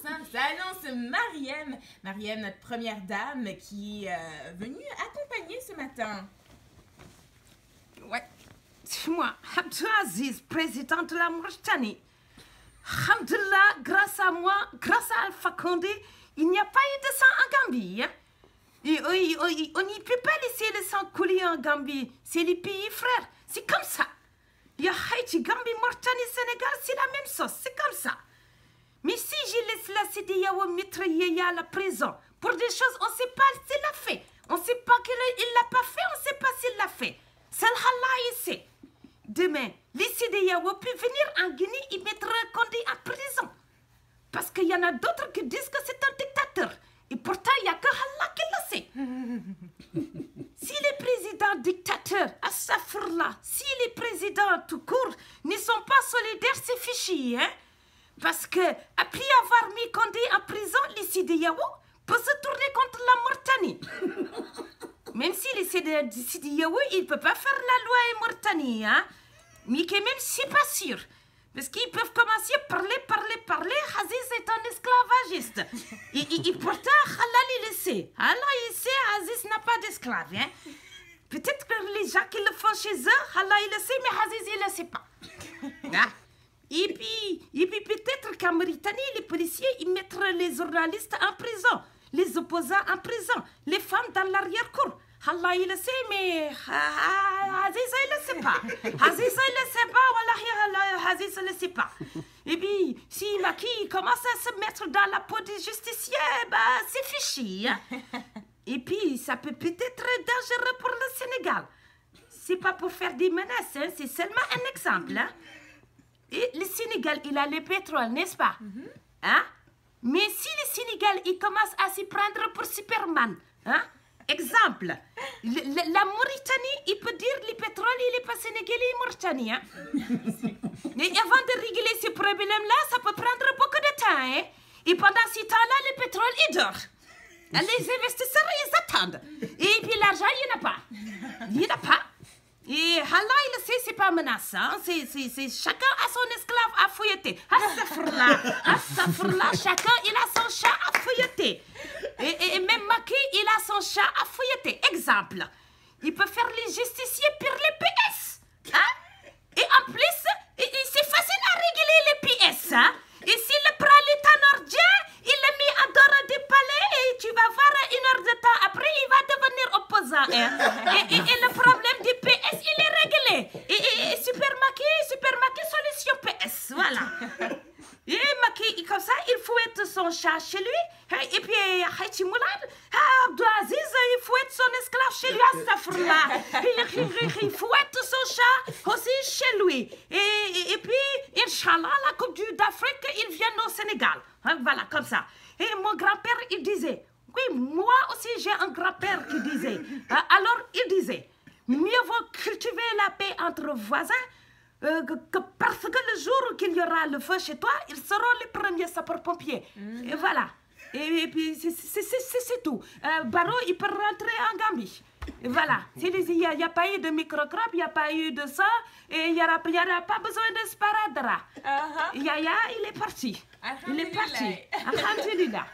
hein. Ça annonce Mariem. Mariem, notre première dame, qui est venue accompagner ce matin. Ouais, c'est moi, Abdelaziz, président de la Mauritanie. Alhamdulillah, grâce à moi, grâce à Alpha Condé, il n'y a pas eu de sang en Gambie. Hein? Et on n'y peut pas laisser le sang couler en Gambie. C'est les pays frères. C'est comme ça. Il y a Haïti, Gambie, Mauritanie, Sénégal, c'est la même chose. C'est comme ça. Mais si je laisse la CEDEAO mettre Yaya à la prison pour des choses, on ne sait pas s'il l'a fait. On ne sait pas qu'il ne l'a pas fait, on ne sait pas s'il l'a fait. C'est Allah, il sait. Demain, les CEDEAO peuvent venir en Guinée et mettre Condé en prison. Parce qu'il y en a d'autres qui disent que c'est un dictateur. Et pourtant, il n'y a que Allah qui le sait. Si les présidents dictateurs, astaghfirullah, si les présidents tout court ne sont pas solidaires, c'est fichu, hein? Parce que, après avoir mis Condé en prison, les CEDEAO peuvent se tourner contre la Mauritanie. Même si les CEDEAO, ils ne peuvent pas faire la loi en Mauritanie, hein? Mais quand même, c'est pas sûr. Parce qu'ils peuvent commencer à parler. Aziz est un esclavagiste. Et pourtant, Allah il le sait. Allah il sait, Aziz n'a pas d'esclave. Hein? Peut-être que les gens qui le font chez eux, Allah il le sait, mais Aziz il ne le sait pas. Hein? Et puis peut-être qu'en Mauritanie, les policiers ils mettent les journalistes en prison, les opposants en prison, les femmes dans l'arrière-cour. Allah il le sait, mais Aziz il ne le sait pas. Aziz il ne le sait pas, Wallahi Aziz ne le sait pas. Et puis, si Macky commence à se mettre dans la peau des justiciers, bah, c'est fichu. Hein? Et puis, ça peut peut-être être dangereux pour le Sénégal. C'est pas pour faire des menaces, hein? C'est seulement un exemple. Hein? Et le Sénégal, il a le pétrole, n'est-ce pas? Hein? Mais si le Sénégal, il commence à s'y prendre pour Superman, hein? Exemple, la Mauritanie, il peut dire le pétrole, il n'est pas sénégalais et mauritanien. Hein? Mais avant de régler ce problème-là, ça peut prendre beaucoup de temps. Hein? Et pendant ce temps-là, le pétrole, il dort. Les investisseurs, ils attendent. Et puis l'argent, il n'y en a pas. Il n'y en a pas. Et Allah, il le sait, c'est pas menaçant. C'est chacun a son esclave à fouilleter. Astaghfirullah, chacun, il a son chat à fouilleter. Et même Macky, il a son chat à fouilleter. Exemple, il peut faire les justiciers pour les PS. Hein? Et en plus, c'est facile à régler les PS. Hein? Et s'il prend l'État nordien, il le met en dehors du palais et tu vas voir 1 heure de temps après, il va devenir opposant. Hein? Et le problème du PS, il est réglé. Et Super Macky, solution PS. Voilà. Et Macky, comme ça, il fouette son chat chez lui. Et puis, Haïti Moulad, Abdelaziz, il fouette son esclave chez lui. Astafurlah. Il fouette son chat aussi chez lui. Et puis, Inch'Allah, la Coupe d'Afrique, il vient au Sénégal. Voilà, comme ça. Et mon grand-père, il disait, oui, moi aussi, j'ai un grand-père qui disait. Alors, il disait, mieux vaut cultiver la paix entre voisins parce que le jour qu'il y aura le feu chez toi, ils seront les premiers sapeurs-pompiers. Et voilà. Et puis, c'est tout. Barreau, il peut rentrer en Gambie. Et voilà. Il n'y a pas eu de microcrobe, il n'y a pas eu de ça, et il n'y aura pas besoin de sparadrap. Yaya, il est parti. Il est parti. Alhamdulillah.